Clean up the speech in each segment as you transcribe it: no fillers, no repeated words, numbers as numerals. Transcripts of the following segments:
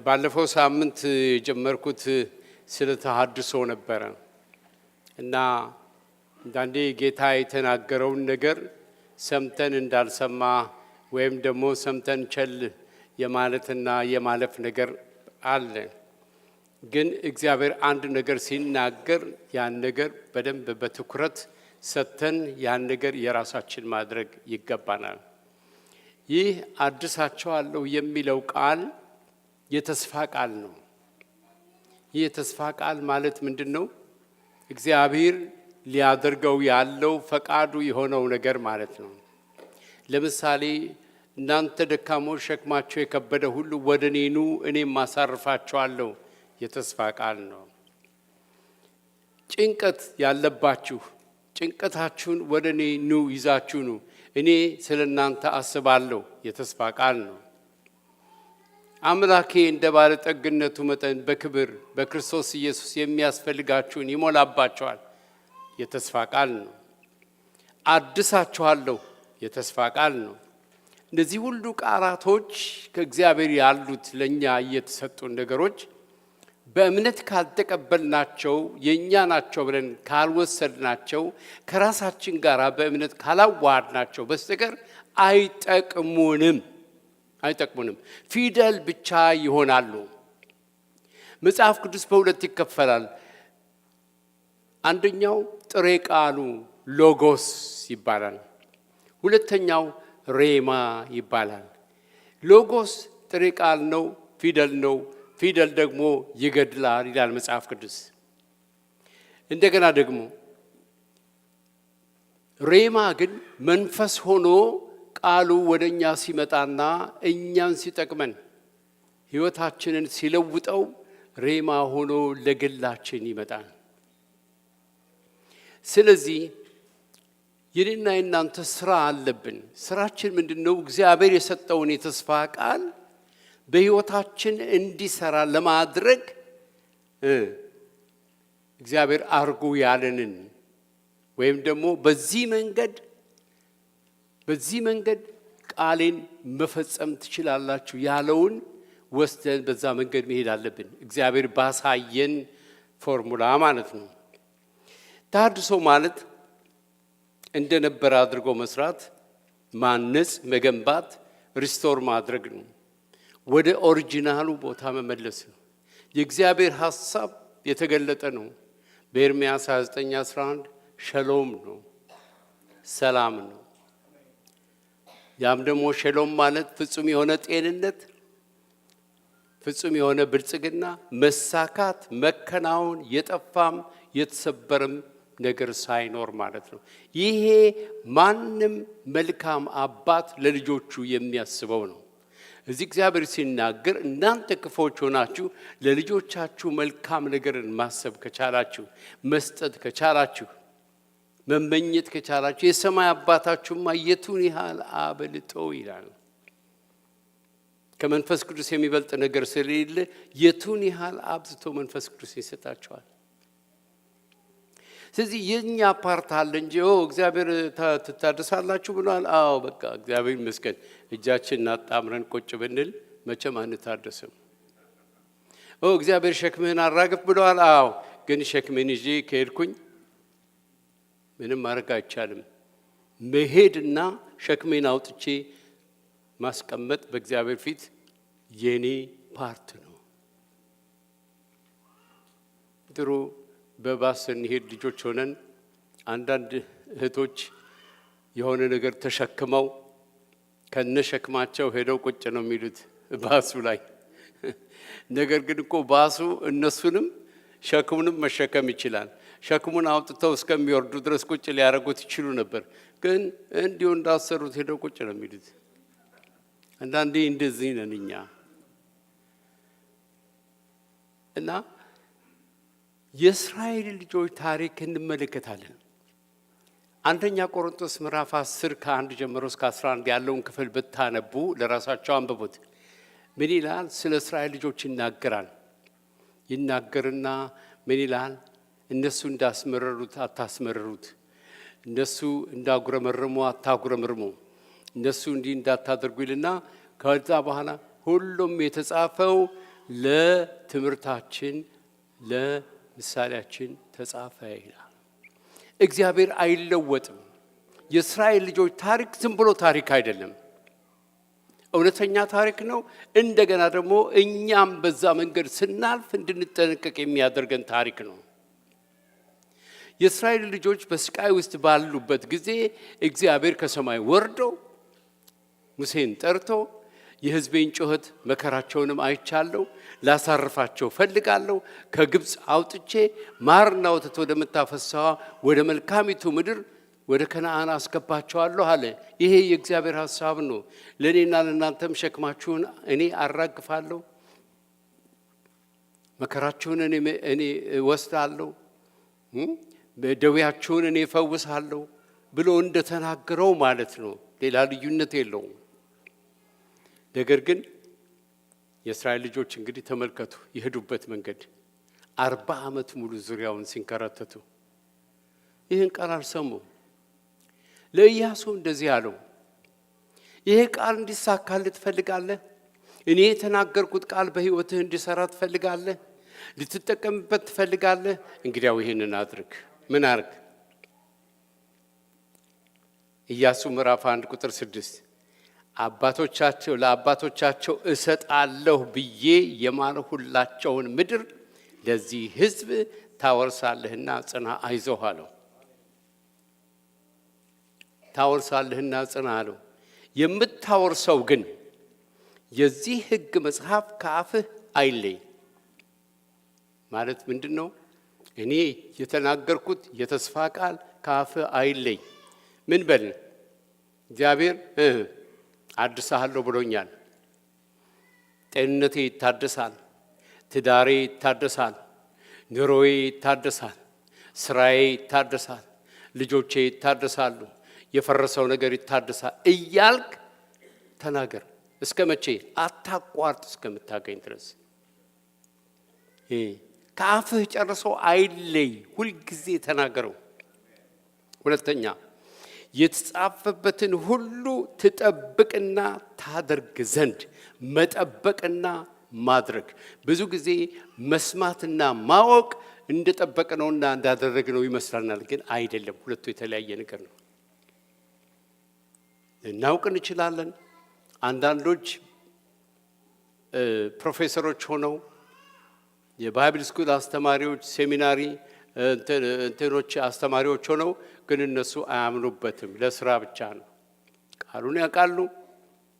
ባለፈው ሳምንት የጀመርኩት ስለ ተሐድሶ ነበረ እና አንዳንዴ ጌታ የተናገረውን ነገር ሰምተን እንዳልሰማ ወይም ደግሞ ሰምተን ቸል የማለትና የማለፍ ነገር አለ። ግን እግዚአብሔር አንድ ነገር ሲናገር ያን ነገር በደንብ በትኩረት ሰጥተን ያን ነገር የራሳችን ማድረግ ይገባናል። ይህ አድሳቸዋለሁ የሚለው ቃል የተስፋ ቃል ነው። ይህ የተስፋ ቃል ማለት ምንድነው? እግዚአብሔር ሊያደርገው ያለው ፈቃዱ የሆነው ነገር ማለት ነው። ለምሳሌ እናንተ ደካሞች ሸክማችሁ የከበደ ሁሉ ወደ እኔ ኑ እኔም አሳርፋችኋለሁ የተስፋ ቃል ነው። ጭንቀት ያለባችሁ ጭንቀታችሁን ወደ እኔ ኑ ይዛችሁ ኑ እኔ ስለናንተ አስባለሁ የተስፋ ቃል ነው። አምላኬ እንደ ባለጠግነቱ መጠን በክብር በክርስቶስ ኢየሱስ የሚያስፈልጋችሁን ይሞላባችኋል የተስፋ ቃል ነው። አድሳችኋለሁ የተስፋ ቃል ነው። እነዚህ ሁሉ ቃላቶች ከእግዚአብሔር ያሉት ለኛ እየተሰጡን ነገሮች በእምነት ካልተቀበልናቸው የኛ ናቸው ብለን ካልወሰድናቸው ከራሳችን ጋር በእምነት ካላዋሃድናቸው በስተቀር አይጠቅሙንም። ፊደል ብቻ ይሆናሉ። መጽሐፍ ቅዱስ በሁለት ይከፈላል። አንደኛው ጥሬ ቃሉ ሎጎስ ይባላል። ሁለተኛው ሬማ ይባላል። ሎጎስ ጥሬ ቃል ነው፣ ፊደል ነው። ፊደል ደግሞ ይገድላል ይላል መጽሐፍ ቅዱስ። እንደገና ደግሞ ሬማ ግን መንፈስ ሆኖ ቃሉ ወደኛ ሲመጣና እኛን ሲጠቅመን ሕይወታችንን ሲለውጠው ሬማ ሆኖ ለግላችን ይመጣል። ስለዚህ የኔና የናንተ ስራ አለብን። ስራችን ምንድነው? እግዚአብሔር የሰጠውን የተስፋ ቃል በሕይወታችን እንዲሰራ ለማድረግ እግዚአብሔር አርጉ ያለንን ወይም ደግሞ በዚህ መንገድ ቃሌን መፈጸም ትችላላችሁ ያለውን ወስደን በዛ መንገድ መሄድ አለብን። እግዚአብሔር ባሳየን ፎርሙላ ማለት ነው። ተሐድሶ ማለት እንደነበረ አድርጎ መስራት፣ ማነጽ፣ መገንባት፣ ሪስቶር ማድረግ ነው። ወደ ኦሪጂናሉ ቦታ መመለስ ነው። የእግዚአብሔር ሐሳብ የተገለጠ ነው። በኤርምያስ 29:11 ሸሎም ነው፣ ሰላም ነው። ያም ደግሞ ሸሎም ማለት ፍጹም የሆነ ጤንነት፣ ፍጹም የሆነ ብልጽግና፣ መሳካት፣ መከናወን፣ የጠፋም የተሰበረም ነገር ሳይኖር ማለት ነው። ይሄ ማንም መልካም አባት ለልጆቹ የሚያስበው ነው። እዚህ እግዚአብሔር ሲናገር እናንተ ክፉዎች ሆናችሁ ለልጆቻችሁ መልካም ነገርን ማሰብ ከቻላችሁ፣ መስጠት ከቻላችሁ፣ መመኘት ከቻላችሁ የሰማይ አባታችሁማ የቱን ያህል አበልጦ ይላል። ከመንፈስ ቅዱስ የሚበልጥ ነገር ስለሌለ የቱን ያህል አብዝቶ መንፈስ ቅዱስ ይሰጣችኋል። ስለዚህ የኛ ፓርት አለ እንጂ እግዚአብሔር ትታደሳላችሁ ብሏል። አዎ በቃ እግዚአብሔር ይመስገን እጃችንን አጣምረን ቁጭ ብንል መቼም አንታደስም። እግዚአብሔር ሸክምህን አራግፍ ብሏል። አዎ ግን ሸክምህን ይዤ ከሄድኩኝ ምንም ማድረግ አይቻልም። መሄድና ሸክሜን አውጥቼ ማስቀመጥ በእግዚአብሔር ፊት የኔ ፓርት ነው። ድሮ በባስ ስንሄድ ልጆች ሆነን አንዳንድ እህቶች የሆነ ነገር ተሸክመው ከነሸክማቸው ሄደው ቁጭ ነው የሚሉት ባሱ ላይ። ነገር ግን እኮ ባሱ እነሱንም ሸክሙንም መሸከም ይችላል። ሸክሙን አውጥተው እስከሚወርዱ ድረስ ቁጭ ሊያደርጉት ይችሉ ነበር። ግን እንዲሁ እንዳሰሩት ሄደው ቁጭ ነው የሚሉት። አንዳንዴ እንደዚህ ነን እኛ እና የእስራኤል ልጆች ታሪክ እንመለከታለን። አንደኛ ቆሮንቶስ ምዕራፍ 10 ከ1 ጀምሮ እስከ 11 ያለውን ክፍል ብታነቡ ለራሳቸው አንብቡት። ምን ይላል? ስለ እስራኤል ልጆች ይናገርና ምን ይላል? እነሱ እንዳስመረሩት አታስመረሩት፣ እነሱ እንዳጉረመረሙ አታጉረመርሙ፣ እነሱ እንዲህ እንዳታደርጉ ይልና ከዛ በኋላ ሁሉም የተጻፈው ለትምህርታችን ለምሳሌያችን ተጻፈ ይላል። እግዚአብሔር አይለወጥም። የእስራኤል ልጆች ታሪክ ዝም ብሎ ታሪክ አይደለም፣ እውነተኛ ታሪክ ነው። እንደገና ደግሞ እኛም በዛ መንገድ ስናልፍ እንድንጠነቀቅ የሚያደርገን ታሪክ ነው። የእስራኤል ልጆች በስቃይ ውስጥ ባሉበት ጊዜ እግዚአብሔር ከሰማይ ወርዶ ሙሴን ጠርቶ የሕዝቤን ጩኸት መከራቸውንም አይቻለሁ፣ ላሳርፋቸው ፈልጋለሁ፣ ከግብፅ አውጥቼ ማርና ወተት ወደምታፈሰዋ ወደ መልካሚቱ ምድር ወደ ከነዓን አስገባቸዋለሁ አለ። ይሄ የእግዚአብሔር ሐሳብ ነው። ለእኔና ለእናንተም ሸክማችሁን እኔ አራግፋለሁ፣ መከራችሁን እኔ እወስዳለሁ፣ ደዌያችሁን እኔ እፈውሳለሁ ብሎ እንደተናገረው ማለት ነው። ሌላ ልዩነት የለውም። ነገር ግን የእስራኤል ልጆች እንግዲህ ተመልከቱ የሄዱበት መንገድ 40 ዓመት ሙሉ ዙሪያውን ሲንከራተቱ ይህን ቃል አልሰሙም። ለኢያሱ እንደዚህ አለው፣ ይሄ ቃል እንዲሳካልህ ትፈልጋለህ? እኔ የተናገርኩት ቃል በሕይወትህ እንዲሰራ ትፈልጋለህ? ልትጠቀምበት ትፈልጋለህ? እንግዲያው ይህንን አድርግ። ምን አርግ? ኢያሱ ምዕራፍ 1 ቁጥር 6 ለአባቶቻቸው እሰጣለሁ ብዬ የማልሁላቸውን ምድር ለዚህ ሕዝብ ታወርሳለህና ጽና፣ አይዞህ አለው። ታወርሳለህና ጽና አለው። የምታወርሰው ግን የዚህ ሕግ መጽሐፍ ከአፍህ አይለይ። ማለት ምንድን ነው? እኔ የተናገርኩት የተስፋ ቃል ከአፍህ አይለይ። ምን በል? እግዚአብሔር አድሳለሁ ብሎኛል። ጤንነቴ ይታደሳል፣ ትዳሬ ይታደሳል፣ ኑሮዬ ይታደሳል፣ ስራዬ ይታደሳል፣ ልጆቼ ይታደሳሉ፣ የፈረሰው ነገር ይታደሳል እያልክ ተናገር። እስከ መቼ? አታቋርጥ እስከምታገኝ ድረስ። ከአፍህ ጨርሶ አይለይ፣ ሁልጊዜ ተናገረው። ሁለተኛ የተጻፈበትን ሁሉ ትጠብቅና ታደርግ ዘንድ። መጠበቅና ማድረግ ብዙ ጊዜ መስማትና ማወቅ እንደጠበቅነውና እንዳደረግነው ይመስላናል፣ ግን አይደለም። ሁለቱ የተለያየ ነገር ነው። እናውቅ እንችላለን። አንዳንዶች ፕሮፌሰሮች ሆነው የባይብል ስኩል አስተማሪዎች፣ ሴሚናሪ እንትኖች አስተማሪዎች ሆነው ግን እነሱ አያምኑበትም። ለስራ ብቻ ነው። ቃሉን ያውቃሉ፣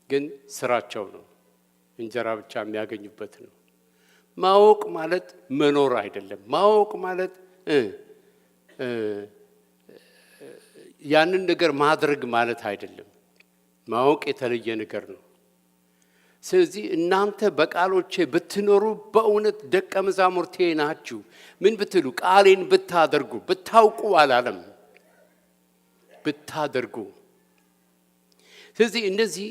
ግን ስራቸው ነው። እንጀራ ብቻ የሚያገኙበት ነው። ማወቅ ማለት መኖር አይደለም። ማወቅ ማለት ያንን ነገር ማድረግ ማለት አይደለም። ማወቅ የተለየ ነገር ነው። ስለዚህ እናንተ በቃሎቼ ብትኖሩ በእውነት ደቀ መዛሙርቴ ናችሁ። ምን ብትሉ? ቃሌን ብታደርጉ። ብታውቁ አላለም፣ ብታደርጉ። ስለዚህ እነዚህ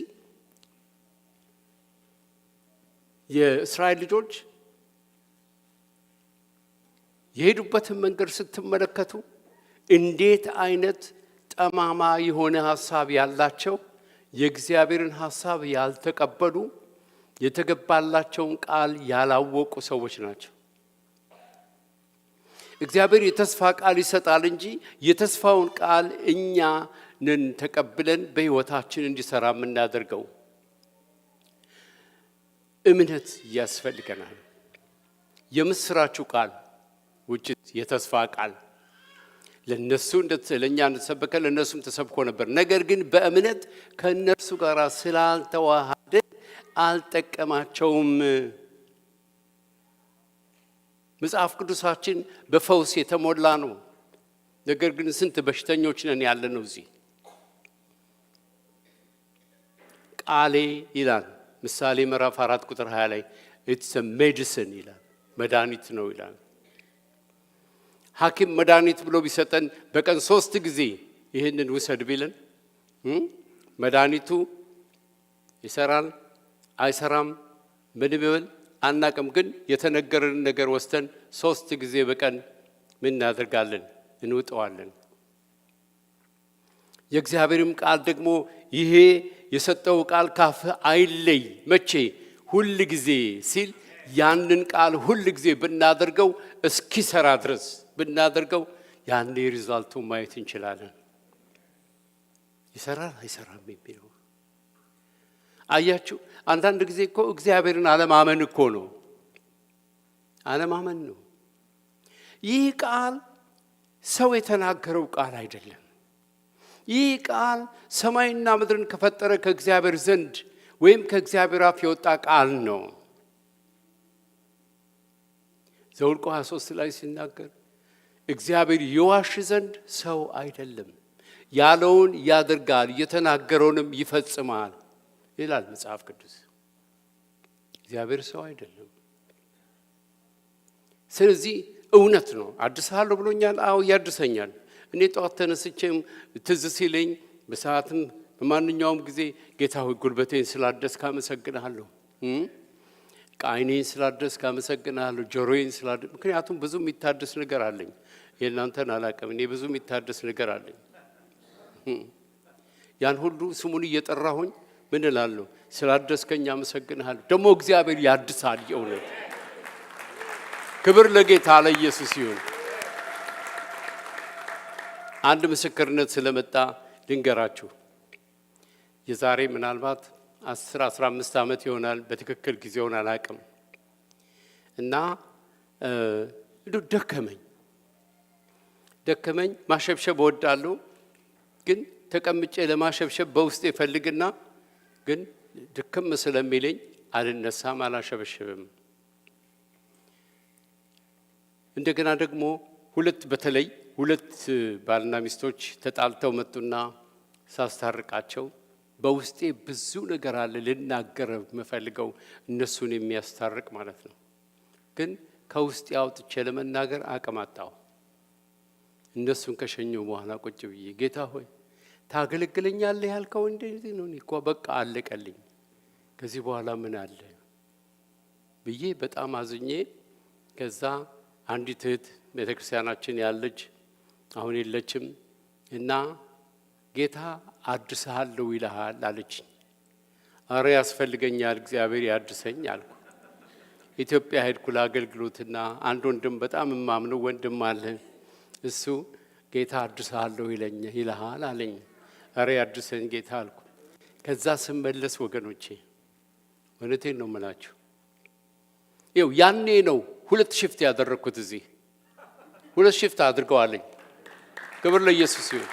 የእስራኤል ልጆች የሄዱበትን መንገድ ስትመለከቱ እንዴት አይነት ጠማማ የሆነ ሐሳብ ያላቸው፣ የእግዚአብሔርን ሐሳብ ያልተቀበሉ፣ የተገባላቸውን ቃል ያላወቁ ሰዎች ናቸው። እግዚአብሔር የተስፋ ቃል ይሰጣል እንጂ የተስፋውን ቃል እኛንን ተቀብለን በሕይወታችን እንዲሰራ የምናደርገው እምነት ያስፈልገናል። የምስራቹ ቃል ውጭ የተስፋ ቃል ለነሱ ለእኛ እንደተሰበከ ለነሱም ተሰብኮ ነበር። ነገር ግን በእምነት ከእነርሱ ጋር ስላልተዋሃደ አልጠቀማቸውም። መጽሐፍ ቅዱሳችን በፈውስ የተሞላ ነው። ነገር ግን ስንት በሽተኞች ነን ያለ ነው። እዚህ ቃሌ ይላል ምሳሌ ምዕራፍ 4 ቁጥር 20 ላይ it's a medicine ይላል፣ መድኃኒት ነው ይላል። ሐኪም መድኃኒት ብሎ ቢሰጠን በቀን 3 ጊዜ ይህንን ውሰድ ቢለን መድኃኒቱ ይሰራል አይሰራም ምን ቢል አናቅም። ግን የተነገረን ነገር ወስተን 3 ጊዜ በቀን ምን እናደርጋለን? እንውጠዋለን። የእግዚአብሔርም ቃል ደግሞ ይሄ የሰጠው ቃል ካፍ አይለይ። መቼ? ሁል ጊዜ ሲል ያንን ቃል ሁል ጊዜ ብናደርገው እስኪሰራ ድረስ ብናደርገው ያኔ ሪዛልቱ ማየት እንችላለን። ይሰራል አይሰራም የሚለው አያችሁ። አንዳንድ ጊዜ እኮ እግዚአብሔርን አለማመን እኮ ነው፣ አለማመን ነው። ይህ ቃል ሰው የተናገረው ቃል አይደለም። ይህ ቃል ሰማይና ምድርን ከፈጠረ ከእግዚአብሔር ዘንድ ወይም ከእግዚአብሔር አፍ የወጣ ቃል ነው። ዘኍልቍ 23 ላይ ሲናገር እግዚአብሔር ይዋሽ ዘንድ ሰው አይደለም፣ ያለውን ያደርጋል የተናገረውንም ይፈጽማል ይላል መጽሐፍ ቅዱስ። እግዚአብሔር ሰው አይደለም። ስለዚህ እውነት ነው። አድሳለሁ ብሎኛል። አዎ ያድሰኛል። እኔ ጠዋት ተነስቼም ትዝ ሲለኝ በሰዓትም በማንኛውም ጊዜ ጌታ ሆይ ጉልበቴን ስላደስክ አመሰግናለሁ፣ ዓይኔን ስላደስክ አመሰግናለሁ፣ ጆሮዬን ስላደስክ። ምክንያቱም ብዙ የሚታደስ ነገር አለኝ። የእናንተን አላውቅም። እኔ ብዙ የሚታደስ ነገር አለኝ። ያን ሁሉ ስሙን እየጠራሁኝ ምን እላለሁ? ስላደስከኝ አመሰግናለሁ። ደግሞ እግዚአብሔር ያድሳል። የእውነት ክብር ለጌታ ለኢየሱስ ይሁን። አንድ ምስክርነት ስለመጣ ልንገራችሁ። የዛሬ ምናልባት 10-15 ዓመት ይሆናል፣ በትክክል ጊዜውን አላውቅም። እና ደከመኝ። ማሸብሸብ እወዳለሁ፣ ግን ተቀምጬ ለማሸብሸብ በውስጤ ፈልግና ግን ድክም ስለሚለኝ አልነሳም፣ አላሸበሽብም። እንደገና ደግሞ በተለይ ሁለት ባልና ሚስቶች ተጣልተው መጡና ሳስታርቃቸው በውስጤ ብዙ ነገር አለ ልናገር የምፈልገው እነሱን የሚያስታርቅ ማለት ነው። ግን ከውስጤ አውጥቼ ለመናገር አቅም አጣሁ። እነሱን ከሸኘው በኋላ ቁጭ ብዬ ጌታ ሆይ ታገለግለኛለህ ያልከው እንደዚህ ነው፣ እኮ በቃ አለቀልኝ፣ ከዚህ በኋላ ምን አለ ብዬ በጣም አዝኜ ከዛ አንዲት እህት ቤተክርስቲያናችን ያለች አሁን የለችም እና ጌታ አድስሃለሁ ይልሃል አለችኝ። አረ ያስፈልገኛል እግዚአብሔር ያድሰኝ አልኩ። ኢትዮጵያ ሄድኩ ለአገልግሎትና አንድ ወንድም በጣም የማምነው ወንድም አለ። እሱ ጌታ አድስሃለሁ ይልሃል አለኝ። አረ ያድሰኝ ጌታ አልኩ። ከዛ ስመለስ ወገኖቼ እውነቴን ነው የምላችሁ፣ ይኸው ያኔ ነው 2 ሽፍት ያደረኩት። እዚህ 2 ሽፍት አድርገዋለኝ። ክብር ለኢየሱስ ይሁን።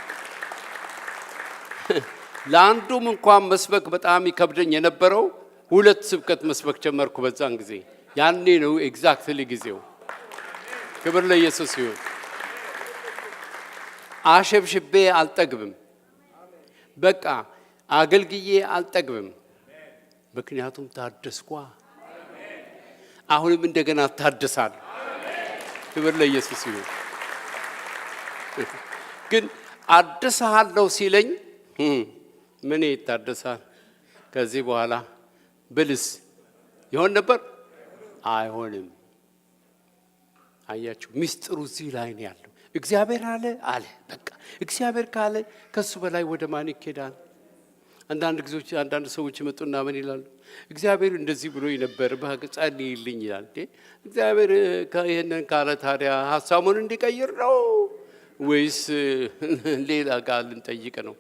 ለአንዱም እንኳን መስበክ በጣም ይከብደኝ የነበረው 2 ስብከት መስበክ ጀመርኩ በዛን ጊዜ። ያኔ ነው ኤግዛክትሊ ጊዜው። ክብር ለኢየሱስ ይሁን። አሸብሽቤ አልጠግብም፣ በቃ አገልግዬ አልጠግብም። ምክንያቱም ታደስኳ። አሁንም እንደገና ታደሳል። ክብር ለኢየሱስ ይሁን። ግን አድስሃለሁ ሲለኝ ምን ይታደሳል? ከዚህ በኋላ ብልስ ይሆን ነበር? አይሆንም። አያችሁ፣ ሚስጥሩ እዚህ ላይ ነው ያለው። እግዚአብሔር አለ በቃ እግዚአብሔር ካለ ከሱ በላይ ወደ ማን ይኬዳል? አንዳንድ ሰዎች ይመጡና ምን ይላሉ? እግዚአብሔር እንደዚህ ብሎ ነበር ጸልይልኝ ይላል። እግዚአብሔር ይሄንን ካለ ታዲያ ሀሳቡን እንዲቀይር ነው ወይስ ሌላ ጋር ልንጠይቅ ነው?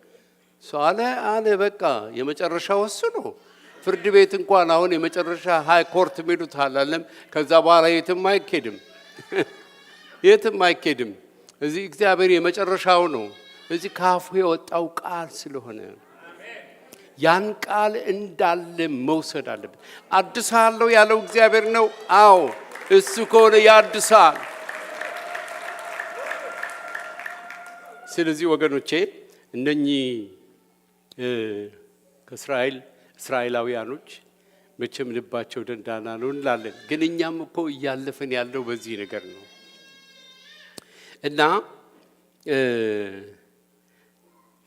ሰው አለ በቃ የመጨረሻው እሱ ነው። ፍርድ ቤት እንኳን አሁን የመጨረሻ ሃይ ኮርት የሚሉት አላለም። ከዛ በኋላ የትም አይኬድም። እዚህ እግዚአብሔር የመጨረሻው ነው። እዚህ ካፉ የወጣው ቃል ስለሆነ ያን ቃል እንዳለ መውሰድ አለበት። አድሳለሁ ያለው እግዚአብሔር ነው። አዎ እሱ ከሆነ ያድሳል። ስለዚህ ወገኖቼ እነኚህ እስራኤላውያኖች መቼም ልባቸው ደንዳና ነው እንላለን፣ ግን እኛም እኮ እያለፈን ያለው በዚህ ነገር ነው እና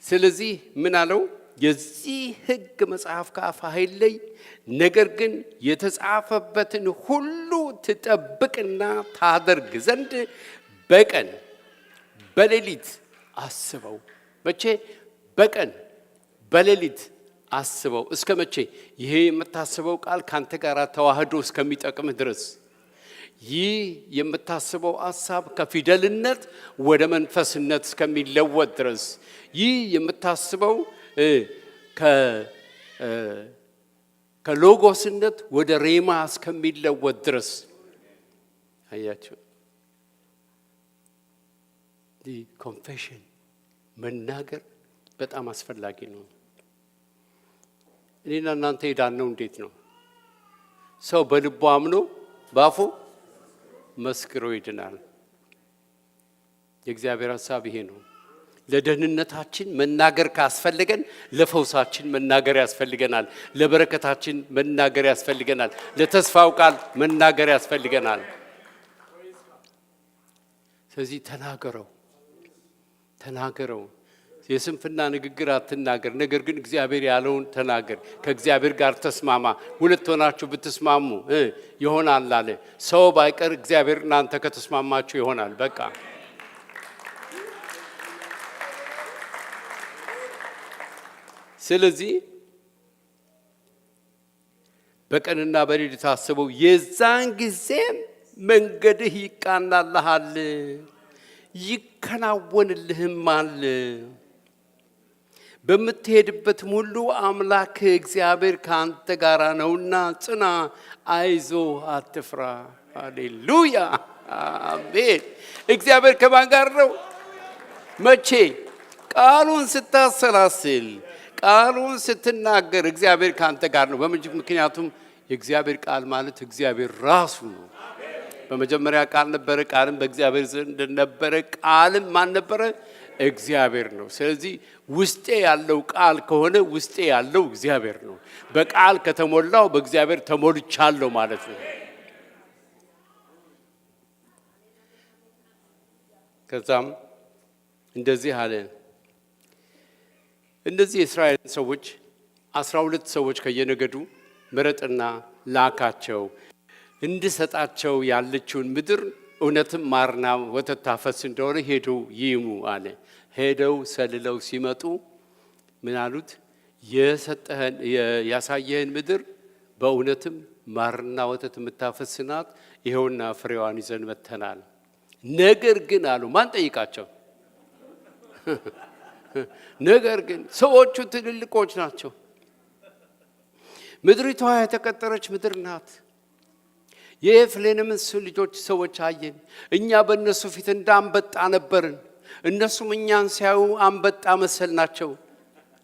ስለዚህ ምን አለው? የዚህ ሕግ መጽሐፍ ከአፍህ አይለይ፣ ነገር ግን የተጻፈበትን ሁሉ ትጠብቅና ታደርግ ዘንድ በቀን በሌሊት አስበው። መቼ? በቀን በሌሊት አስበው። እስከ መቼ? ይሄ የምታስበው ቃል ካንተ ጋር ተዋህዶ እስከሚጠቅምህ ድረስ። ይህ የምታስበው ሐሳብ ከፊደልነት ወደ መንፈስነት እስከሚለወጥ ድረስ። ይህ የምታስበው ከሎጎስነት ወደ ሬማ እስከሚለወጥ ድረስ። አያችሁ፣ ኮንፌሽን መናገር በጣም አስፈላጊ ነው። እኔና እናንተ የዳነው እንዴት ነው? ሰው በልቡ አምኖ በአፉ መስክሮ ይድናል። የእግዚአብሔር ሐሳብ ይሄ ነው። ለደህንነታችን መናገር ካስፈልገን ለፈውሳችን መናገር ያስፈልገናል። ለበረከታችን መናገር ያስፈልገናል። ለተስፋው ቃል መናገር ያስፈልገናል። ስለዚህ ተናገረው። የስንፍና ንግግር አትናገር፣ ነገር ግን እግዚአብሔር ያለውን ተናገር። ከእግዚአብሔር ጋር ተስማማ። ሁለት ሆናችሁ ብትስማሙ ይሆናል አለ። ሰው ባይቀር እግዚአብሔር እናንተ ከተስማማችሁ ይሆናል። በቃ ስለዚህ በቀንና በሌሊት አስበው፣ የዛን ጊዜም መንገድህ ይቃናልሃል ይከናወንልህማል። በምትሄድበትም ሁሉ አምላክ እግዚአብሔር ካንተ ጋር ነውና ጽና፣ አይዞ አትፍራ። ሃሌሉያ አሜን። እግዚአብሔር ከማን ጋር ነው? መቼ? ቃሉን ስታሰላስል፣ ቃሉን ስትናገር እግዚአብሔር ካንተ ጋር ነው። ምክንያቱም የእግዚአብሔር ቃል ማለት እግዚአብሔር ራሱ ነው። በመጀመሪያ ቃል ነበረ፣ ቃልም በእግዚአብሔር ዘንድ ነበረ፣ ቃልም ማን ነበረ? እግዚአብሔር ነው። ስለዚህ ውስጤ ያለው ቃል ከሆነ ውስጤ ያለው እግዚአብሔር ነው። በቃል ከተሞላው በእግዚአብሔር ተሞልቻለሁ ማለት ነው። ከዛም እንደዚህ አለ። እነዚህ የእስራኤል ሰዎች 12 ሰዎች ከየነገዱ ምረጥና ላካቸው እንድሰጣቸው ያለችውን ምድር እውነትም ማርና ወተት ታፈስ እንደሆነ ሄደው ይሙ አለ። ሄደው ሰልለው ሲመጡ ምን አሉት? ያሳየህን ምድር በእውነትም ማርና ወተት የምታፈስ ናት፣ ይኸውና ፍሬዋን ይዘን መተናል። ነገር ግን አሉ። ማን ጠይቃቸው? ነገር ግን ሰዎቹ ትልልቆች ናቸው። ምድሪቷ የተቀጠረች ምድር ናት። የኤፍሬምም ልጆች ሰዎች አየን፣ እኛ በእነሱ ፊት እንዳንበጣ ነበርን፣ እነሱም እኛን ሲያዩ አንበጣ መሰልናቸው።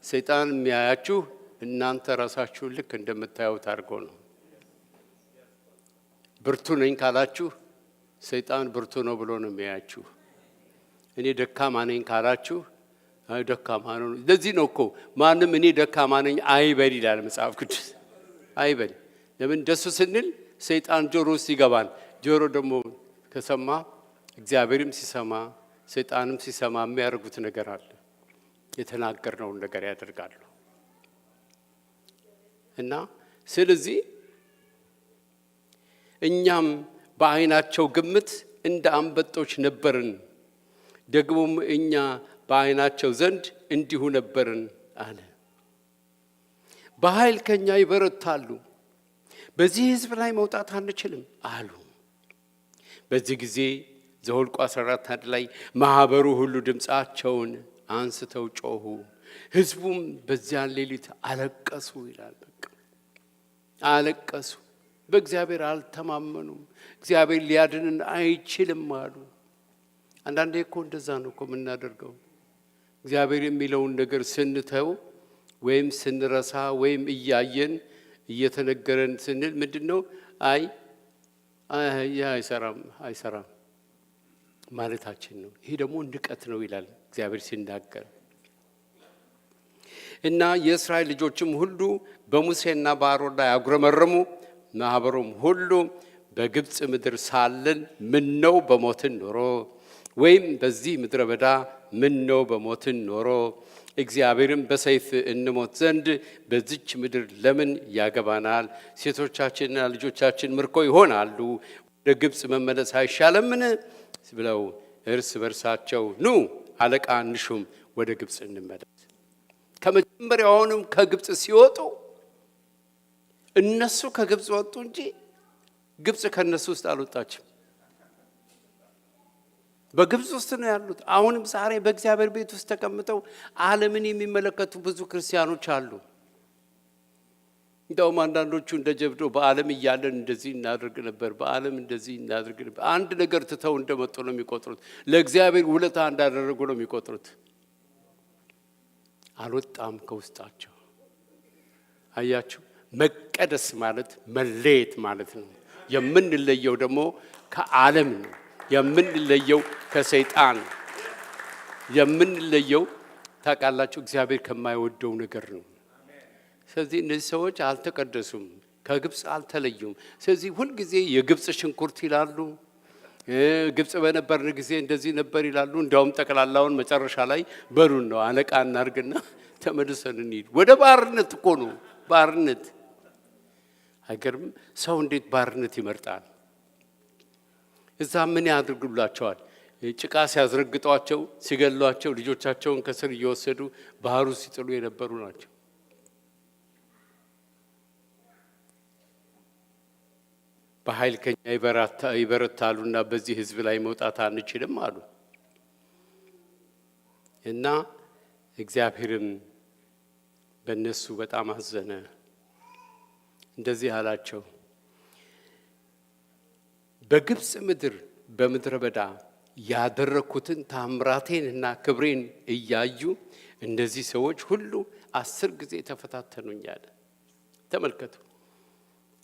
ሰይጣን የሚያያችሁ እናንተ ራሳችሁን ልክ እንደምታዩት አድርጎ ነው። ብርቱ ነኝ ካላችሁ ሰይጣን ብርቱ ነው ብሎ ነው የሚያያችሁ። እኔ ደካማ ነኝ ካላችሁ ደካማ ነው። ለዚህ ነው እኮ ማንም እኔ ደካማ ነኝ አይበል ይላል መጽሐፍ ቅዱስ። አይበል። ለምን? እንደሱ ስንል ሰይጣን ጆሮ ውስጥ ይገባል። ጆሮ ደግሞ ከሰማ እግዚአብሔርም ሲሰማ ሰይጣንም ሲሰማ የሚያደርጉት ነገር አለ። የተናገርነውን ነገር ያደርጋሉ። እና ስለዚህ እኛም በዓይናቸው ግምት እንደ አንበጦች ነበርን፣ ደግሞም እኛ በዓይናቸው ዘንድ እንዲሁ ነበርን አለ። በኃይል ከኛ ይበረታሉ፣ በዚህ ሕዝብ ላይ መውጣት አንችልም አሉ። በዚህ ጊዜ ዘኍልቍ 14 ላይ ማህበሩ ሁሉ ድምፃቸውን አንስተው ጮሁ፣ ሕዝቡም በዚያን ሌሊት አለቀሱ ይላል። በቃ አለቀሱ። በእግዚአብሔር አልተማመኑም። እግዚአብሔር ሊያድንን አይችልም አሉ። አንዳንዴ እኮ እንደዛ ነው እኮ የምናደርገው። እግዚአብሔር የሚለውን ነገር ስንተው ወይም ስንረሳ ወይም እያየን እየተነገረን ስንል ምንድነው? አይ አይሰራም ማለታችን ነው። ይሄ ደግሞ ንቀት ነው ይላል እግዚአብሔር ሲናገር። እና የእስራኤል ልጆችም ሁሉ በሙሴና በአሮን ላይ አጉረመረሙ። ማህበሩም ሁሉ በግብፅ ምድር ሳለን ምነው በሞትን ኖሮ፣ ወይም በዚህ ምድረ በዳ ምነው በሞትን ኖሮ፣ እግዚአብሔርም በሰይፍ እንሞት ዘንድ በዚች ምድር ለምን ያገባናል? ሴቶቻችንና ልጆቻችን ምርኮ ይሆናሉ፣ ወደ ግብፅ መመለስ አይሻለምን? ብለው እርስ በርሳቸው ኑ አለቃ እንሹም፣ ወደ ግብፅ እንመለስ። ከመጀመሪያውንም ከግብጽ ሲወጡ እነሱ ከግብጽ ወጡ እንጂ ግብጽ ከነሱ ውስጥ አልወጣችም። በግብጽ ውስጥ ነው ያሉት። አሁንም ዛሬ በእግዚአብሔር ቤት ውስጥ ተቀምጠው ዓለምን የሚመለከቱ ብዙ ክርስቲያኖች አሉ። እንደውም አንዳንዶቹ እንደ ጀብዶ በዓለም እያለን እንደዚህ እናደርግ ነበር፣ በዓለም እንደዚህ እናደርግ ነበር። አንድ ነገር ትተው እንደመጡ ነው የሚቆጥሩት። ለእግዚአብሔር ውለታ እንዳደረጉ ነው የሚቆጥሩት። አልወጣም ከውስጣቸው። አያችሁ፣ መቀደስ ማለት መለየት ማለት ነው። የምንለየው ደግሞ ከዓለም ነው። የምንለየው ከሰይጣን ነው። የምንለየው ታውቃላችሁ፣ እግዚአብሔር ከማይወደው ነገር ነው። ስለዚህ እነዚህ ሰዎች አልተቀደሱም፣ ከግብጽ አልተለዩም። ስለዚህ ሁልጊዜ የግብጽ ሽንኩርት ይላሉ። ግብጽ በነበርን ጊዜ እንደዚህ ነበር ይላሉ። እንዲያውም ጠቅላላውን መጨረሻ ላይ በሉን ነው አለቃ እናርግና ተመልሰን እንሂድ። ወደ ባርነት እኮ ነው፣ ባርነት። አይገርም? ሰው እንዴት ባርነት ይመርጣል? እዛ ምን ያድርጉላቸዋል? ጭቃ ሲያዝረግጧቸው፣ ሲገሏቸው ልጆቻቸውን ከስር እየወሰዱ ባህሩ ሲጥሉ የነበሩ ናቸው። በኃይል ከኛ ይበረታሉና በዚህ ህዝብ ላይ መውጣት አንችልም አሉ። እና እግዚአብሔርም በእነሱ በጣም አዘነ። እንደዚህ አላቸው፣ በግብጽ ምድር በምድረ በዳ ያደረኩትን ታምራቴንና ክብሬን እያዩ እነዚህ ሰዎች ሁሉ 10 ጊዜ ተፈታተኑኝ አለ። ተመልከቱ፣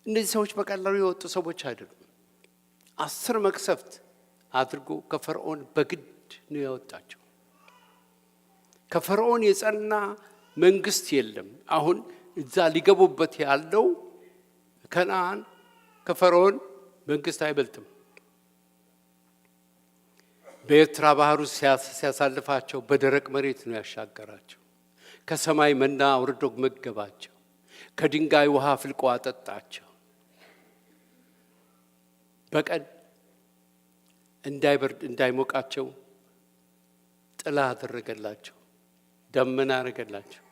እነዚህ ሰዎች በቀላሉ የወጡ ሰዎች አይደሉም። 10 መቅሰፍት አድርጎ ከፈርዖን በግድ ነው ያወጣቸው። ከፈርዖን የጸና መንግስት የለም። አሁን እዛ ሊገቡበት ያለው ከነዓን ከፈርዖን መንግስት አይበልጥም። በኤርትራ ባህር ውስጥ ሲያሳልፋቸው በደረቅ መሬት ነው ያሻገራቸው። ከሰማይ መና አውርዶ መገባቸው። ከድንጋይ ውሃ ፍልቆ አጠጣቸው። በቀን እንዳይበርድ እንዳይሞቃቸው ጥላ አደረገላቸው፣ ደመና አደረገላቸው።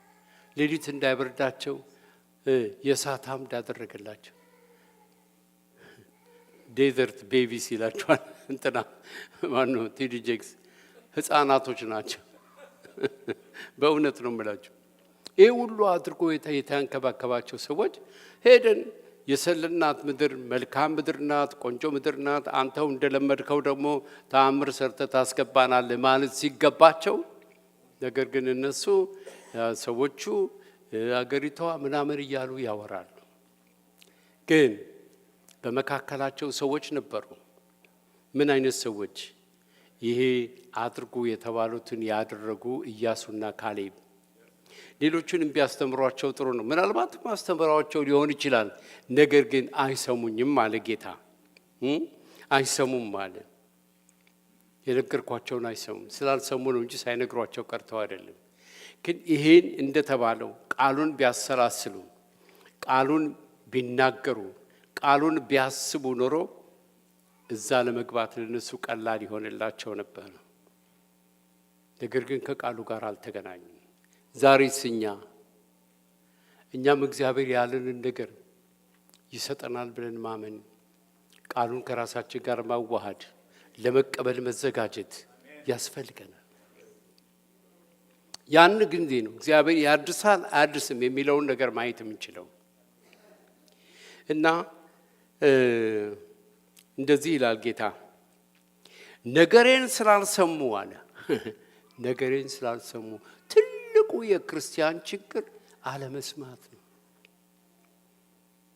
ሌሊት እንዳይበርዳቸው የእሳት አምድ አደረገላቸው። ዴዘርት ቤቢስ ይላቸዋል እንትና ማነው ቲዲ ጄክስ። ህፃናቶች ናቸው። በእውነት ነው የምላቸው። ይህ ሁሉ አድርጎ የተንከባከባቸው ሰዎች ሄደን የሰለናት ምድር መልካም ምድር ናት፣ ቆንጆ ምድር ናት፣ አንተው እንደለመድከው ደግሞ ተአምር ሰርተህ ታስገባናለህ ማለት ሲገባቸው፣ ነገር ግን እነሱ ሰዎቹ አገሪቷ ምናምን እያሉ ያወራሉ። ግን በመካከላቸው ሰዎች ነበሩ። ምን አይነት ሰዎች? ይሄ አድርጉ የተባሉትን ያደረጉ ኢያሱና ካሌብ። ሌሎቹንም ቢያስተምሯቸው ጥሩ ነው። ምናልባት ማስተምሯቸው ሊሆን ይችላል። ነገር ግን አይሰሙኝም አለ ጌታ። አይሰሙም አለ። የነገርኳቸውን አይሰሙም። ስላልሰሙ ነው እንጂ ሳይነግሯቸው ቀርተው አይደለም። ግን ይሄን እንደተባለው ቃሉን ቢያሰላስሉ፣ ቃሉን ቢናገሩ፣ ቃሉን ቢያስቡ ኖሮ እዛ ለመግባት ለነሱ ቀላል ይሆንላቸው ነበር። ነገር ግን ከቃሉ ጋር አልተገናኙም። ዛሬስ እኛም እግዚአብሔር ያለንን ነገር ይሰጠናል ብለን ማመን፣ ቃሉን ከራሳችን ጋር ማዋሃድ፣ ለመቀበል መዘጋጀት ያስፈልገናል። ያን ግን ነው እግዚአብሔር ያድሳል አያድስም የሚለውን ነገር ማየት የምንችለው። እና እንደዚህ ይላል ጌታ፣ ነገሬን ስላልሰሙ አለ። ነገሬን ስላልሰሙ። ትልቁ የክርስቲያን ችግር አለመስማት ነው።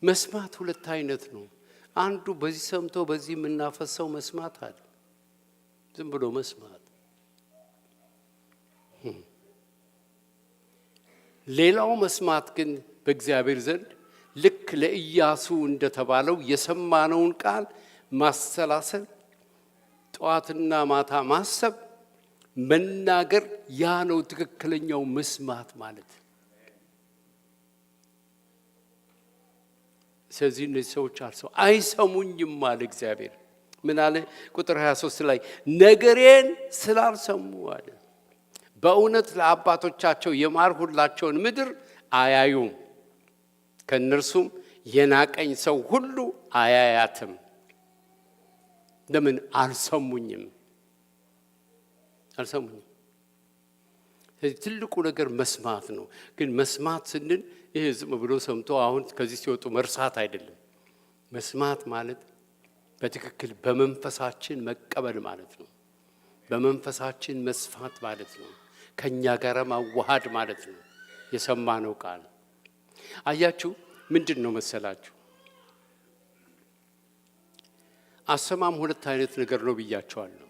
መስማት ሁለት አይነት ነው። አንዱ በዚህ ሰምቶ በዚህ የምናፈሰው መስማት አለ፣ ዝም ብሎ መስማት። ሌላው መስማት ግን በእግዚአብሔር ዘንድ ልክ ለኢያሱ እንደተባለው የሰማነውን ቃል ማሰላሰል፣ ጠዋትና ማታ ማሰብ፣ መናገር፣ ያ ነው ትክክለኛው መስማት ማለት። ስለዚህ እነዚህ ሰዎች አይሰሙኝም አለ እግዚአብሔር። ምን አለ? ቁጥር 23 ላይ ነገሬን ስላልሰሙ አለ። በእውነት ለአባቶቻቸው የማልሁላቸውን ምድር አያዩም፣ ከእነርሱም የናቀኝ ሰው ሁሉ አያያትም። ለምን? አልሰሙኝም። ስለዚህ ትልቁ ነገር መስማት ነው። ግን መስማት ስንል ይሄ ዝም ብሎ ሰምቶ አሁን ከዚህ ሲወጡ መርሳት አይደለም። መስማት ማለት በትክክል በመንፈሳችን መቀበል ማለት ነው። በመንፈሳችን መስፋት ማለት ነው። ከኛ ጋር ማዋሃድ ማለት ነው። የሰማነው ቃል አያችሁ ምንድን ነው መሰላችሁ? አሰማም ሁለት አይነት ነገር ነው ብያቸዋለሁ።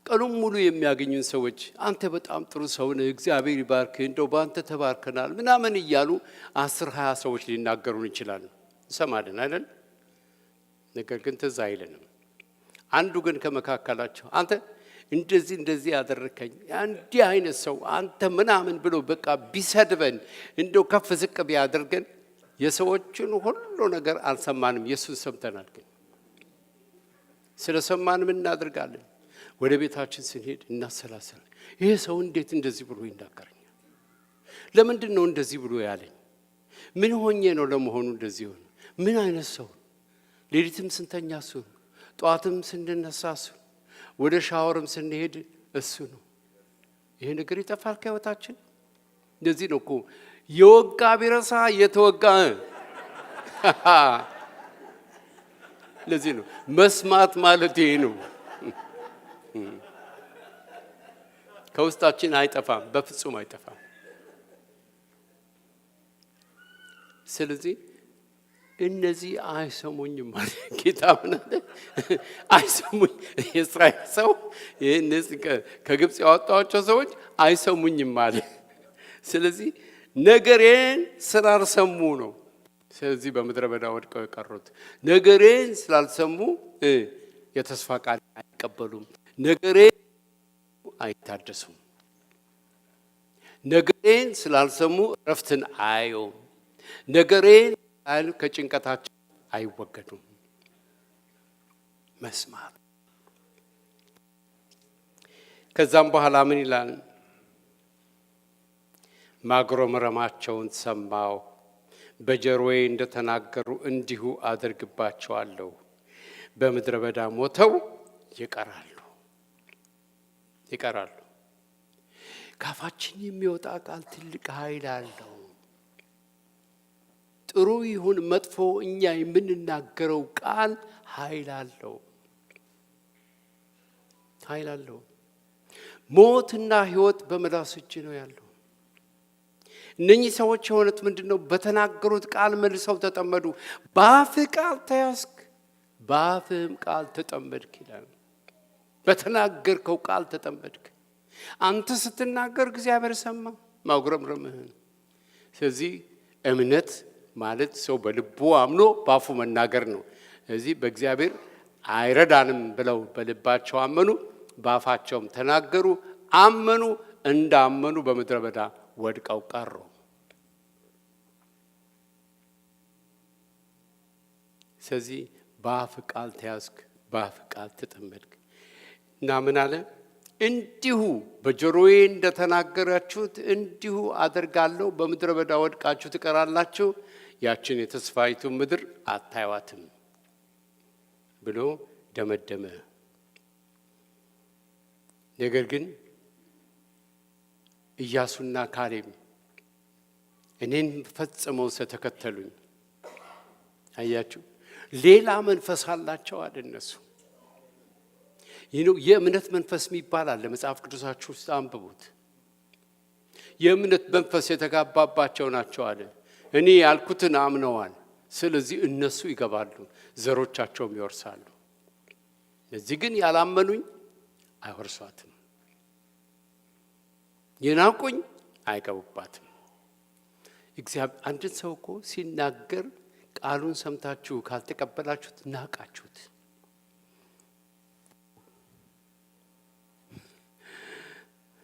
ቀኑን ሙሉ የሚያገኙን ሰዎች አንተ በጣም ጥሩ ሰው ነህ፣ እግዚአብሔር ይባርክህ፣ እንደው በአንተ ተባርከናል ምናምን እያሉ 10-20 ሰዎች ሊናገሩን ይችላሉ። እንሰማለን አይደል? ነገር ግን ትዝ አይለንም። አንዱ ግን ከመካከላቸው አንተ እንደዚህ ያደረከኝ እንዲህ አይነት ሰው አንተ ምናምን ብሎ በቃ ቢሰድበን እንደው ከፍ ዝቅ ቢያደርገን የሰዎችን ሁሉ ነገር አልሰማንም፣ ኢየሱስ ሰምተናል። ግን ስለሰማን ምን እናደርጋለን? ወደ ቤታችን ስንሄድ እናሰላሰል። ይሄ ሰው እንዴት እንደዚህ ብሎ ይናገረኛል? ለምንድን ነው እንደዚህ ብሎ ያለኝ? ምን ሆኜ ነው ለመሆኑ እንደዚህ ሆነ? ምን አይነት ሰው? ሌሊትም ስንተኛ እሱ ነው፣ ጠዋትም ስንነሳ እሱ፣ ወደ ሻወርም ስንሄድ እሱ ነው። ይሄ ነገር ይጠፋል ከህይወታችን። እንደዚህ ነው እኮ የወጋ ቢረሳ የተወጋ። ለዚህ ነው መስማት ማለት ይሄ ነው። ከውስጣችን አይጠፋም፣ በፍጹም አይጠፋም። ስለዚህ እነዚህ አይሰሙኝም ማለት ጌታ ምን አለ? አይሰሙኝ። የእስራኤል ሰው እነዚህ ከግብፅ ያወጣቸው ሰዎች አይሰሙኝም ማለት። ስለዚህ ነገሬን ስላልሰሙ ነው። ስለዚህ በምድረ በዳ ወድቀው የቀሩት ነገሬን ስላልሰሙ የተስፋ ቃል አይቀበሉም። ነገሬን አይታደሱም። ነገሬን ስላልሰሙ እረፍትን አያዩም። ነገሬን አይሉ ከጭንቀታቸው አይወገዱም። መስማት። ከዛም በኋላ ምን ይላል? ማጉረምረማቸውን ሰማሁ፣ በጆሮዬ እንደተናገሩ እንዲሁ አደርግባቸዋለሁ። በምድረ በዳ ሞተው ይቀራሉ። ካፋችን የሚወጣ ቃል ትልቅ ኃይል አለው። ጥሩ ይሁን መጥፎ እኛ የምንናገረው ቃል ኃይል አለው። ሞትና ሕይወት በምላስ እጅ ነው ያለው። እነኚህ ሰዎች የሆኑት ምንድነው? በተናገሩት ቃል መልሰው ተጠመዱ። በአፍህ ቃል ተያዝክ፣ በአፍህም ቃል ተጠመድክ ይላል። በተናገርከው ቃል ተጠመድክ። አንተ ስትናገር እግዚአብሔር ሰማ ማጉረምረምህን። ስለዚህ እምነት ማለት ሰው በልቡ አምኖ ባፉ መናገር ነው። ስለዚህ በእግዚአብሔር አይረዳንም ብለው በልባቸው አመኑ፣ ባፋቸውም ተናገሩ። አመኑ፣ እንዳመኑ በምድረ በዳ ወድቀው ቀሩ። ስለዚህ በአፍ ቃል ተያዝክ፣ በአፍ ቃል ተጠመድክ እና ምን አለ? እንዲሁ በጆሮዬ እንደተናገራችሁት እንዲሁ አደርጋለሁ። በምድረ በዳ ወድቃችሁ ትቀራላችሁ፣ ያችን የተስፋይቱን ምድር አታዩዋትም ብሎ ደመደመ። ነገር ግን ኢያሱና ካሌብ እኔን ፈጽመው ተከተሉኝ። አያችሁ፣ ሌላ መንፈስ አላቸው አለ እነሱ። የእምነት መንፈስ የሚባል አለ። መጽሐፍ ቅዱሳችሁ ውስጥ አንብቡት። የእምነት መንፈስ የተጋባባቸው ናቸው አለ። እኔ ያልኩትን አምነዋል። ስለዚህ እነሱ ይገባሉ፣ ዘሮቻቸውም ይወርሳሉ። እዚህ ግን ያላመኑኝ አይወርሷትም፣ የናቁኝ አይገቡባትም። እግዚአብሔር አንድን ሰው እኮ ሲናገር ቃሉን ሰምታችሁ ካልተቀበላችሁት ናቃችሁት።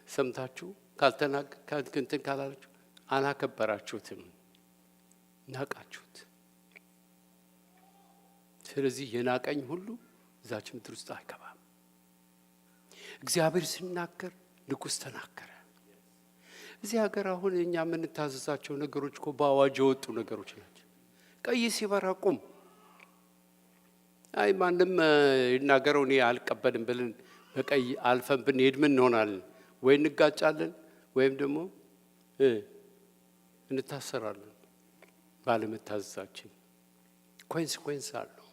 ሰምታችሁ ካልተናገራችሁት ካላላችሁ አላከበራችሁትም፣ ናቃችሁት። ስለዚህ የናቀኝ ሁሉ እዛች ምድር ውስጥ አይገባም። እግዚአብሔር ሲናገር ንጉሥ ተናገረ። እዚህ ሀገር አሁን እኛ የምንታዘዛቸው ነገሮች እኮ በአዋጅ የወጡ ነገሮች ናቸው። ቀይ ሲበራ ቁም። አይ ማንም ይናገረው እኔ አልቀበልም ብለን በቀይ አልፈን ብንሄድ ምን እንሆናለን? ወይ እንጋጫለን ወይም ደግሞ እንታሰራለን። ባለመታዘዛችን ኮንሲኩዌንስ አለው።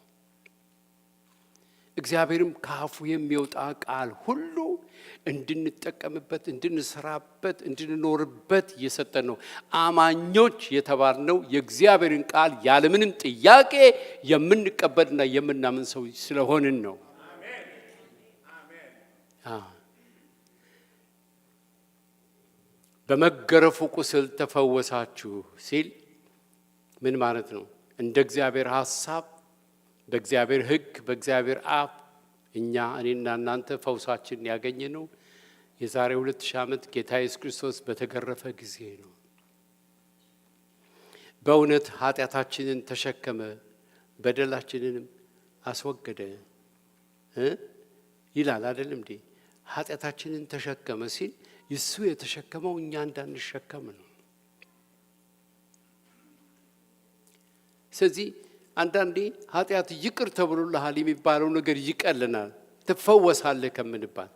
እግዚአብሔርም ከአፉ የሚወጣ ቃል ሁሉ እንድንጠቀምበት፣ እንድንሰራበት፣ እንድንኖርበት እየሰጠን ነው። አማኞች የተባልነው የእግዚአብሔርን ቃል ያለምንም ጥያቄ የምንቀበልና የምናምን ሰው ስለሆንን ነው። በመገረፉ ቁስል ተፈወሳችሁ ሲል ምን ማለት ነው? እንደ እግዚአብሔር ሐሳብ በእግዚአብሔር ሕግ በእግዚአብሔር አፍ እኔና እናንተ ፈውሳችን ያገኘነው የዛሬ 2000 ዓመት ጌታ ኢየሱስ ክርስቶስ በተገረፈ ጊዜ ነው። በእውነት ኃጢአታችንን ተሸከመ፣ በደላችንንም አስወገደ ይላል አይደለም እንዴ? ኃጢአታችንን ተሸከመ ሲል እሱ የተሸከመው እኛ እንዳንሸከም ነው። ስለዚህ አንዳንዴ ኃጢአት ይቅር ተብሎልሃል የሚባለው ነገር ይቀልናል። ትፈወሳለህ ከምንባል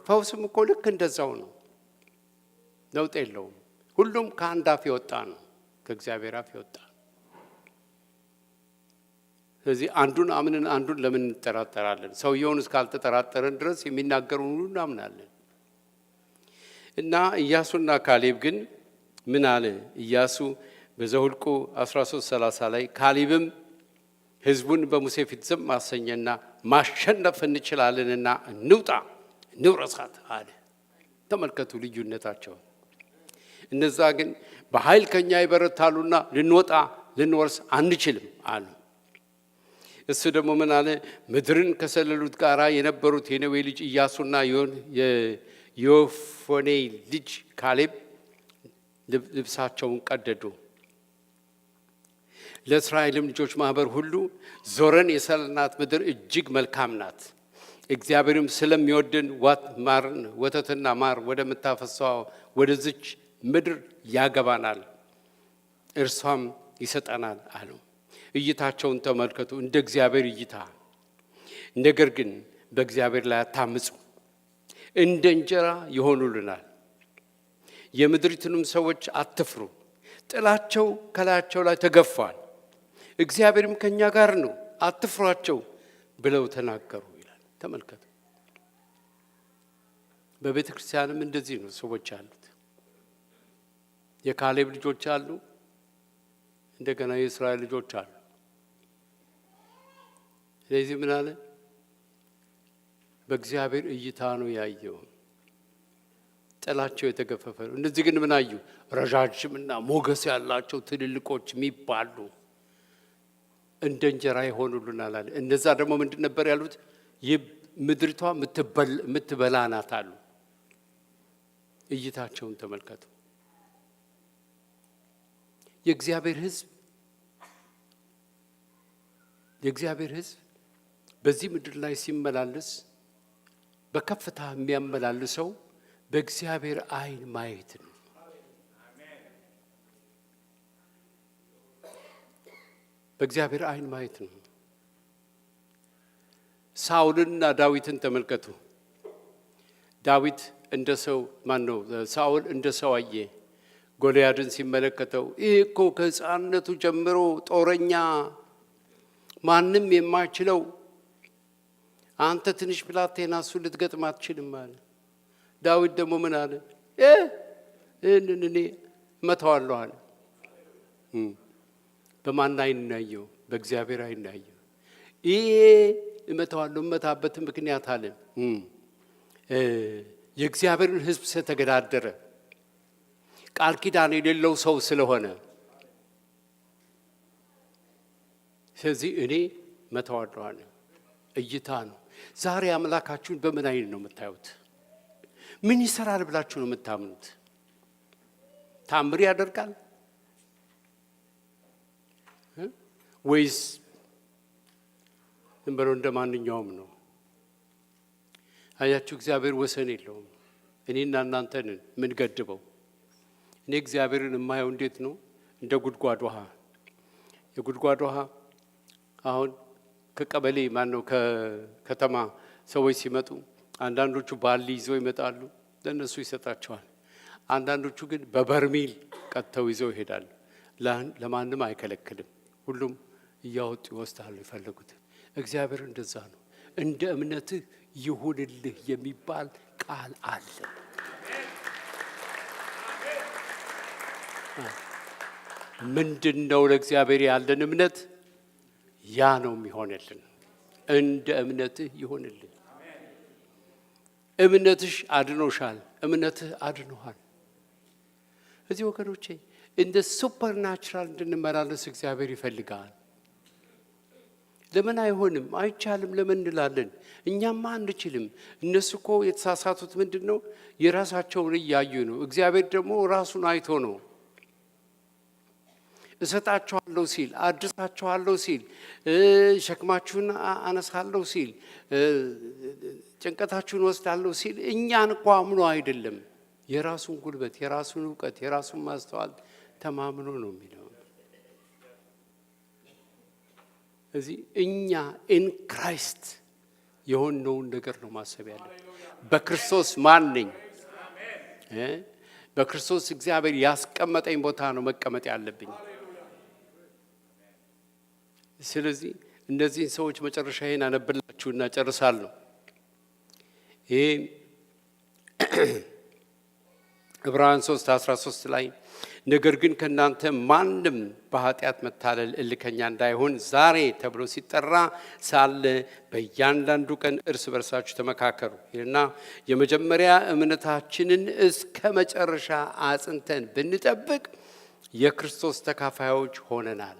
ፈውስም እኮ ልክ እንደዛው ነው። ለውጥ የለውም። ሁሉም ከአንድ አፍ የወጣ ነው፣ ከእግዚአብሔር አፍ የወጣ። ስለዚህ አንዱን አምነን አንዱን ለምን እንጠራጠራለን? ሰውየውን እስካልተጠራጠረን ድረስ የሚናገሩን ሁሉ እናምናለን። እና ኢያሱና ካሌብ ግን ምን አለ? ኢያሱ በዘኍልቍ 13:30 ላይ ካሌብም ሕዝቡን በሙሴ ፊት ዝም ማሰኘና ማሸነፍ እንችላለንና እንውጣ እንውረሳት አለ። ተመልከቱ ልዩነታቸው። እነዛ ግን በኃይል ከኛ ይበረታሉና ልንወጣ ልንወርስ አንችልም አሉ። እሱ ደግሞ ምን አለ? ምድርን ከሰለሉት ጋራ የነበሩት የነዌ ልጅ ኢያሱና የዮፎኔ ልጅ ካሌብ ልብሳቸውን ቀደዱ። ለእስራኤልም ልጆች ማህበር ሁሉ ዞረን የሰለልናት ምድር እጅግ መልካም ናት፣ እግዚአብሔርም ስለሚወደን ወተትና ማር ወደምታፈሰው ወደዚች ምድር ያገባናል፣ እርሷም ይሰጠናል አሉ። እይታቸውን ተመልከቱ፣ እንደ እግዚአብሔር እይታ። ነገር ግን በእግዚአብሔር ላይ አታምፁ፣ እንደ እንጀራ ይሆኑልናል። የምድሪቱንም ሰዎች አትፍሩ፣ ጥላቸው ከላያቸው ላይ ተገፏል፣ እግዚአብሔርም ከኛ ጋር ነው፣ አትፍሯቸው ብለው ተናገሩ ይላል። ተመልከቱ። በቤተ ክርስቲያንም እንደዚህ ነው ሰዎች አሉት። የካሌብ ልጆች አሉ፣ እንደገና የእስራኤል ልጆች አሉ። ስለዚህ ምን አለ? በእግዚአብሔር እይታ ነው ያየው፣ ጥላቸው የተገፈፈ ነው። እነዚህ ግን ምን አዩ? ረዣዥምና ሞገስ ያላቸው ትልልቆች የሚባሉ እንደ እንጀራ ይሆኑልናል አለ። እነዛ ደግሞ ምንድን ነበር ያሉት? ምድሪቷ የምትበላ ናት አሉ። እይታቸውን ተመልከቱ። የእግዚአብሔር ሕዝብ በዚህ ምድር ላይ ሲመላለስ በከፍታ የሚያመላልሰው በእግዚአብሔር ዓይን ማየት ነው። በእግዚአብሔር ዓይን ማየት ነው። ሳኦልና ዳዊትን ተመልከቱ። ዳዊት እንደ ሰው ሳኦል እንደ ሰው አየ። ጎልያድን ሲመለከተው ይህ እኮ ከሕፃንነቱ ጀምሮ ጦረኛ፣ ማንም የማይችለው አንተ ትንሽ ብላቴና እሱ ልትገጥም አትችልም አለ። ዳዊት ደግሞ ምን አለ? እኔ እመታዋለሁ አለ። በማን ዓይን ነው ያየው? በእግዚአብሔር ዓይን ነው ያየው። ይሄ እመታዋለሁ እመታበት ምክንያት አለ የእግዚአብሔርን ሕዝብ ስለተገዳደረ፣ ቃል ኪዳን የሌለው ሰው ስለሆነ። ስለዚህ እኔ እመታዋለሁ አለ። እይታ ነው። ዛሬ አምላካችሁን በምን ዓይን ነው የምታዩት? ምን ይሰራል ብላችሁ ነው የምታምኑት? ታምር ያደርጋል ወይስ ዝም ብሎ እንደ ማንኛውም ነው? አያችሁ፣ እግዚአብሔር ወሰን የለውም። እኔና እናንተን ምን ገድበው? እኔ እግዚአብሔርን የማየው እንዴት ነው? እንደ ጉድጓድ ውሃ። የጉድጓድ ውሃ አሁን ከቀበሌ ማነው ከከተማ ሰዎች ሲመጡ አንዳንዶቹ ባሊ ይዘው ይመጣሉ፣ ለነሱ ይሰጣቸዋል። አንዳንዶቹ ግን በበርሚል ቀጥተው ይዘው ይሄዳሉ። ለማንም አይከለክልም። ሁሉም እያወጡ ይወስዳሉ የፈለጉት። እግዚአብሔር እንደዛ ነው። እንደ እምነትህ ይሁንልህ የሚባል ቃል አለ። ምንድነው ለእግዚአብሔር ያለን እምነት? ያ ነው የሚሆንልን። እንደ እምነትህ ይሁንልህ። እምነትሽ አድኖሻል። እምነትህ አድኖሃል። እዚህ ወገኖቼ እንደ ሱፐርናቹራል እንድንመላለስ እግዚአብሔር ይፈልጋል። ለምን አይሆንም? አይቻልም ለምን እንላለን? እኛማ አንችልም። እነሱ እኮ የተሳሳቱት ምንድነው? የራሳቸውን እያዩ ነው። እግዚአብሔር ደግሞ ራሱን አይቶ ነው። እሰጣችኋለሁ ሲል፣ አድሳችኋለሁ ሲል፣ ሸክማችሁን አነሳለሁ ሲል፣ ጭንቀታችሁን ወስዳለሁ ሲል እኛን እኮ አምኖ አይደለም። የራሱን ጉልበት፣ የራሱን እውቀት፣ የራሱን ማስተዋል ተማምኖ ነው የሚለው። እዚህ እኛ ኢን ክራይስት የሆነውን ነገር ነው ማሰብ ያለን። በክርስቶስ ማን ነኝ? በክርስቶስ እግዚአብሔር ያስቀመጠኝ ቦታ ነው መቀመጥ ያለብኝ። ስለዚህ እነዚህን ሰዎች መጨረሻዬን አነብላችሁና ጨርሳለሁ። ይሄ ዕብራውያን 3:13 ላይ ነገር ግን ከእናንተ ማንም በኃጢአት መታለል እልከኛ እንዳይሆን ዛሬ ተብሎ ሲጠራ ሳለ በእያንዳንዱ ቀን እርስ በርሳችሁ ተመካከሩ ይልና የመጀመሪያ እምነታችንን እስከ መጨረሻ አጽንተን ብንጠብቅ የክርስቶስ ተካፋዮች ሆነናል።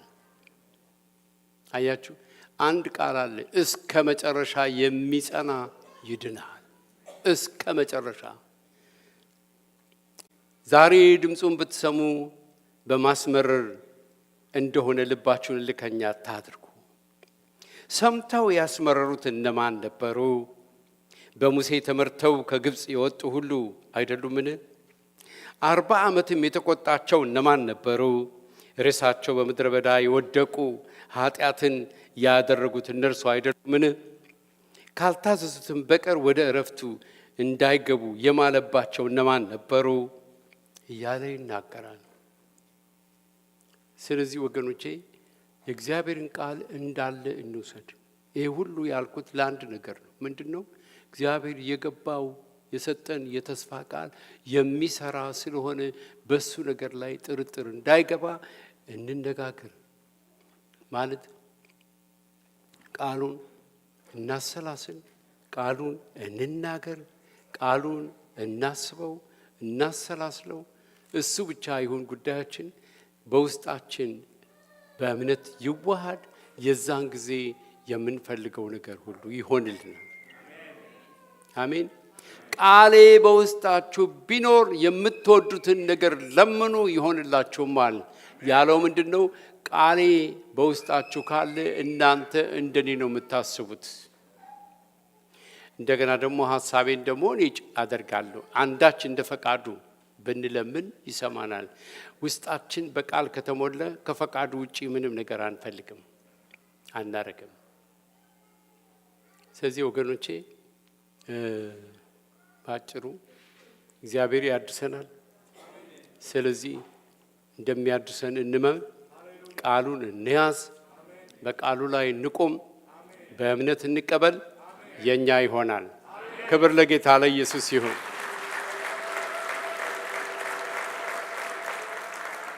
አያችሁ፣ አንድ ቃል አለ፣ እስከ መጨረሻ የሚጸና ይድናል። እስከ መጨረሻ። ዛሬ ድምፁን ብትሰሙ በማስመረር እንደሆነ ልባችሁን እልከኛ አታድርጉ። ሰምተው ያስመረሩት እነማን ነበሩ? በሙሴ ተመርተው ከግብፅ የወጡ ሁሉ አይደሉምን? 40 ዓመትም የተቆጣቸው እነማን ነበሩ? ሬሳቸው በምድረ በዳ የወደቁ ኃጢአትን ያደረጉት እነርሱ አይደሉምን? ካልታዘዙትም በቀር ወደ እረፍቱ እንዳይገቡ የማለባቸው እነማን ነበሩ? እያለ ይናገራል። ስለዚህ ወገኖቼ የእግዚአብሔርን ቃል እንዳለ እንውሰድ። ይሄ ሁሉ ያልኩት ለአንድ ነገር ነው። ምንድነው? እግዚአብሔር የገባው የሰጠን የተስፋ ቃል የሚሰራ ስለሆነ በሱ ነገር ላይ ጥርጥር እንዳይገባ እንነጋገር። ማለት ቃሉን እናሰላስል፣ ቃሉን እንናገር፣ ቃሉን እናስበው፣ እናሰላስለው። እሱ ብቻ ይሁን ጉዳያችን። በውስጣችን በእምነት ይዋሃድ። የዛን ጊዜ የምንፈልገው ነገር ሁሉ ይሆንልናል። አሜን። ቃሌ በውስጣችሁ ቢኖር የምትወዱትን ነገር ለምኑ ይሆንላችሁማል ያለው ምንድነው? ቃሌ በውስጣችሁ ካለ እናንተ እንደኔ ነው የምታስቡት። እንደገና ደግሞ ሐሳቤን ደግሞ እኔ አደርጋለሁ። አንዳች እንደ ፈቃዱ ብንለምን ይሰማናል። ውስጣችን በቃል ከተሞላ ከፈቃዱ ውጪ ምንም ነገር አንፈልግም፣ አናረግም። ስለዚህ ወገኖቼ ባጭሩ እግዚአብሔር ያድሰናል። ስለዚህ እንደሚያድሰን እንመን፣ ቃሉን እንያዝ፣ በቃሉ ላይ እንቆም፣ በእምነት እንቀበል። የኛ ይሆናል። ክብር ለጌታ ለኢየሱስ ይሁን።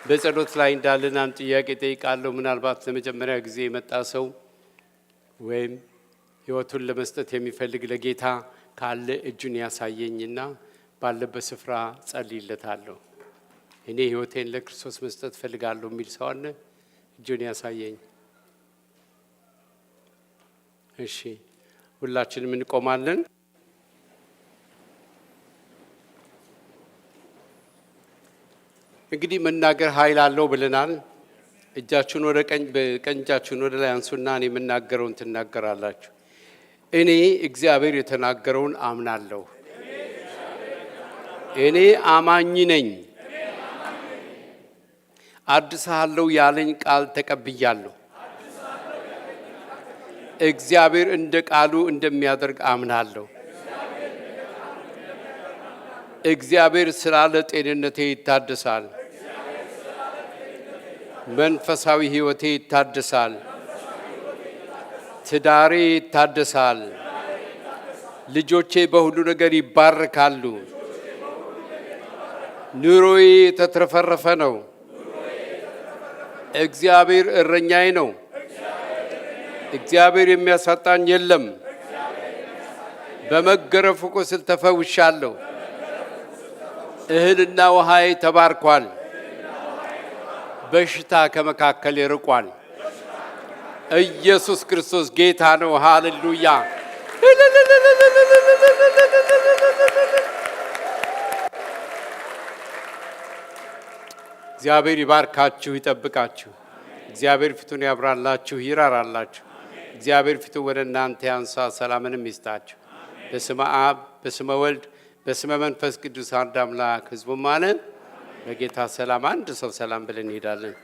በጸሎት ላይ እንዳለን አንድ ጥያቄ ጠይቃለሁ። ምናልባት ለመጀመሪያ ጊዜ የመጣ ሰው ወይም ሕይወቱን ለመስጠት የሚፈልግ ለጌታ ካለ እጁን ያሳየኝና ባለበት ስፍራ ጸልይለታለሁ። እኔ ሕይወቴን ለክርስቶስ መስጠት ፈልጋለሁ የሚል ሰው አለ? እጁን ያሳየኝ። እሺ፣ ሁላችንም እንቆማለን። እንግዲህ መናገር ኃይል አለው ብለናል። እጃችሁን ወደ ቀኝ እጃችሁን ወደ ላይ አንሱና እኔ የምናገረውን ትናገራላችሁ። እኔ እግዚአብሔር የተናገረውን አምናለሁ። እኔ አማኝ ነኝ። አድሳለሁ ያለኝ ቃል ተቀብያለሁ። እግዚአብሔር እንደ ቃሉ እንደሚያደርግ አምናለሁ። እግዚአብሔር ስላለ ጤንነቴ ይታደሳል። መንፈሳዊ ሕይወቴ ይታደሳል። ትዳሬ ይታደሳል። ልጆቼ በሁሉ ነገር ይባረካሉ። ኑሮዬ የተትረፈረፈ ነው። እግዚአብሔር እረኛዬ ነው። እግዚአብሔር የሚያሳጣኝ የለም። በመገረፉ ቁስል ተፈውሻለሁ። እህልና ውሃዬ ተባርኳል። በሽታ ከመካከል ይርቋል። ኢየሱስ ክርስቶስ ጌታ ነው። ሃሌሉያ! እግዚአብሔር ይባርካችሁ፣ ይጠብቃችሁ። እግዚአብሔር ፊቱን ያብራላችሁ፣ ይራራላችሁ። እግዚአብሔር ፊቱን ወደ እናንተ ያንሳ፣ ሰላምንም ይስጣችሁ። በስመ አብ በስመ ወልድ በስመ መንፈስ ቅዱስ አንድ አምላክ። ሕዝቡም አለ በጌታ ሰላም አንድ ሰው ሰላም ብለን እንሄዳለን።